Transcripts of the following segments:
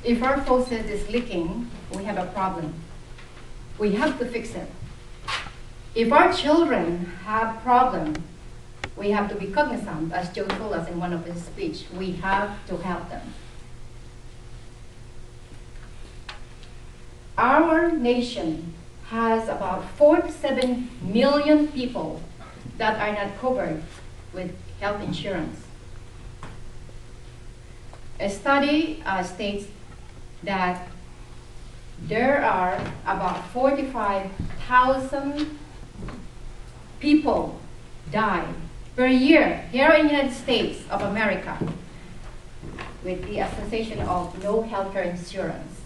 If our faucet is leaking, we have a problem. We have to fix it. If our children have problems, we have to be cognizant, as Joe told us in one of his speech. We have to help them. Our nation has about 47 million people that are not covered with health insurance. A study states that there are about 45,000 people die per year here in the United States of America with the association of no healthcare insurance.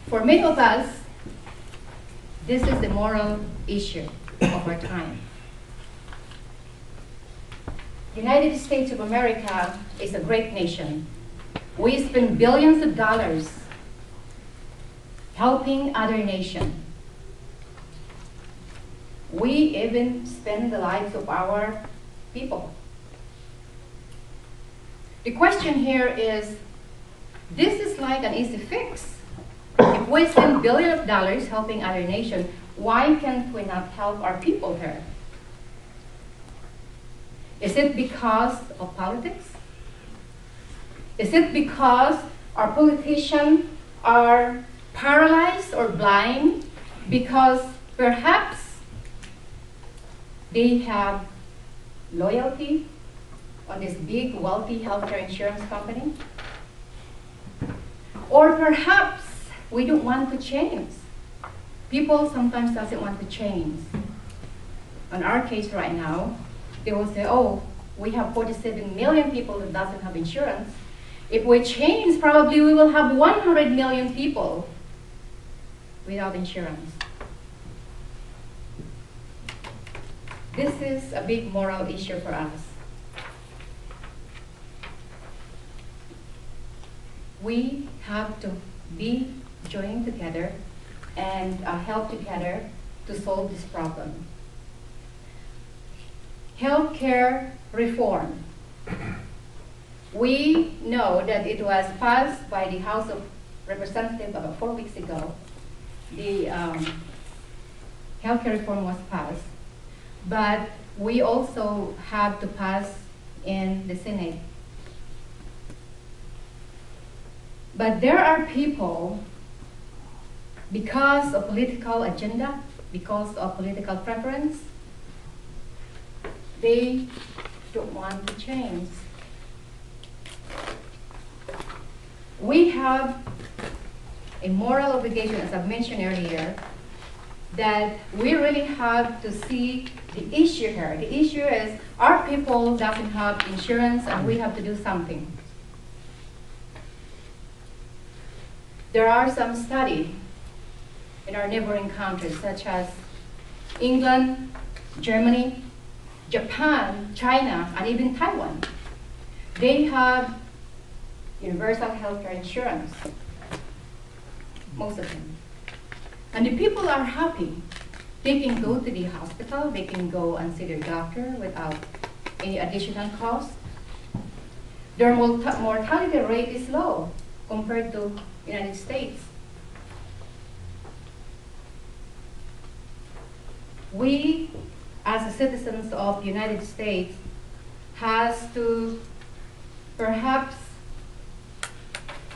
For many of us, this is the moral issue of our time. The United States of America is a great nation. We spend billions of dollars helping other nations. We even spend the lives of our people. The question here is, this is like an easy fix. If we spend billions of dollars helping other nations, why can't we not help our people here? Is it because of politics? Is it because our politicians are paralyzed or blind because perhaps they have loyalty on this big, wealthy healthcare insurance company? Or perhaps we don't want to change. People sometimes doesn't want to change. In our case right now, they will say, oh, we have 47 million people that doesn't have insurance. If we change, probably we will have 100 million people without insurance. This is a big moral issue for us. We have to be joined together and help together to solve this problem. Healthcare reform. We know that it was passed by the House of Representatives about 4 weeks ago. The healthcare reform was passed, but we also have to pass in the Senate. But there are people, because of political agenda, because of political preference, they don't want to change. We have a moral obligation, as I've mentioned earlier, that we really have to see the issue here. The issue is our people doesn't have insurance and we have to do something. There are some studies in our neighboring countries, such as England, Germany, Japan, China, and even Taiwan. They have universal healthcare insurance, most of them. And the people are happy. They can go to the hospital, they can go and see their doctor without any additional cost. Their mortality rate is low compared to the United States. We, as the citizens of the United States, has to perhaps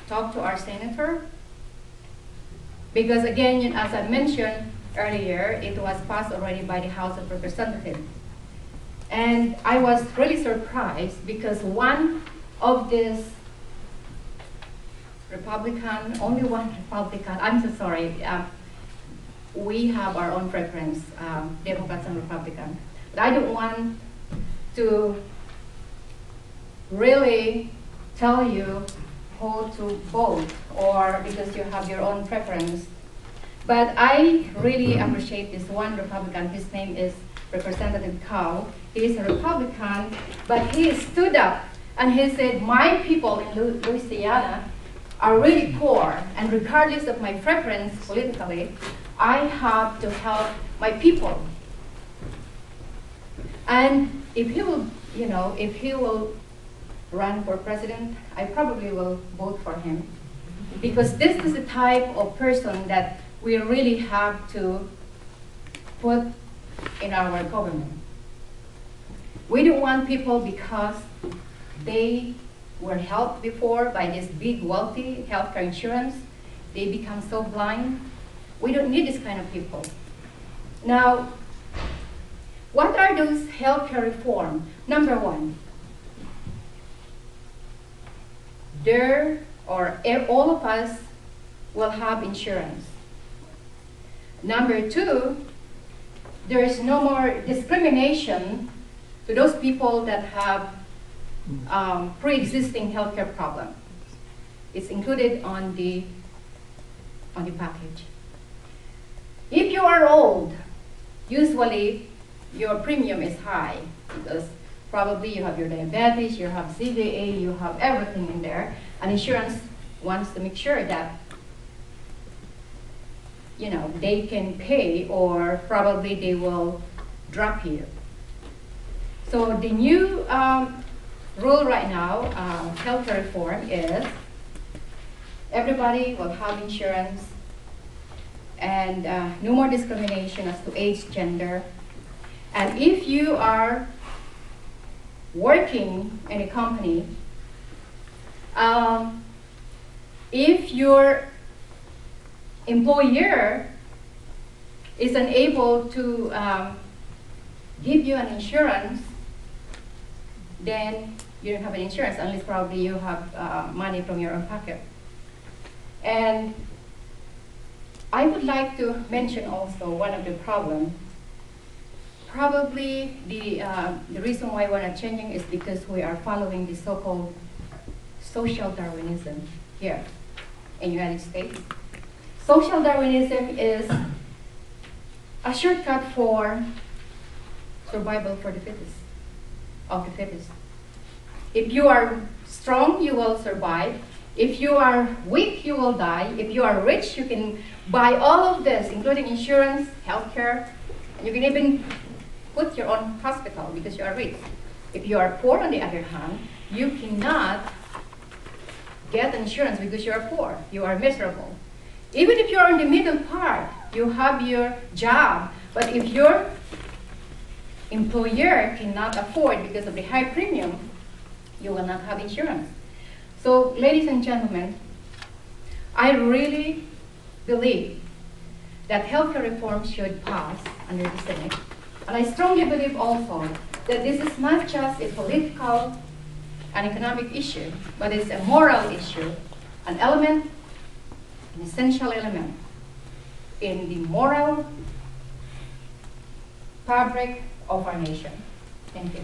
talk to our senator, because again, as I mentioned earlier, it was passed already by the House of Representatives. And I was really surprised because one of these Republican, only one Republican, I'm so sorry, we have our own preference, Democrats and Republicans. But I don't want to really tell you who to vote, or because you have your own preference. But I really appreciate this one Republican. His name is Representative Cow. He is a Republican, but he stood up and he said, my people in Louisiana are really poor, and regardless of my preference politically, I have to help my people. And if he will, if he will run for president, I probably will vote for him. Because this is the type of person that we really have to put in our government. We don't want people because they were helped before by this big wealthy healthcare insurance, they become so blind. We don't need this kind of people. Now, what are those healthcare reform? Number one, all of us will have insurance. Number two, there is no more discrimination to those people that have pre-existing healthcare problem. It's included on the package. If you are old, usually your premium is high because probably you have your diabetes, you have CVA, you have everything in there, and insurance wants to make sure that they can pay, or probably they will drop you. So the new rule right now, healthcare reform, is everybody will have insurance, and no more discrimination as to age, gender. And if you are working in a company, if your employer is unable to give you an insurance, then you don't have an insurance unless probably you have money from your own pocket. And I would like to mention also one of the problems. Probably the reason why we're not changing is because we are following the so-called social Darwinism here in the United States. Social Darwinism is a shortcut for survival for the fittest, of the fittest. If you are strong, you will survive. If you are weak, you will die. If you are rich, you can buy all of this, including insurance, healthcare. You can even put your own hospital because you are rich. If you are poor, on the other hand, you cannot get insurance because you are poor. You are miserable. Even if you are in the middle part, you have your job, but if your employer cannot afford because of the high premium, you will not have insurance. So, ladies and gentlemen, I really believe that healthcare reform should pass under the Senate. And I strongly believe also that this is not just a political and economic issue, but it's a moral issue, an element, an essential element in the moral fabric of our nation. Thank you.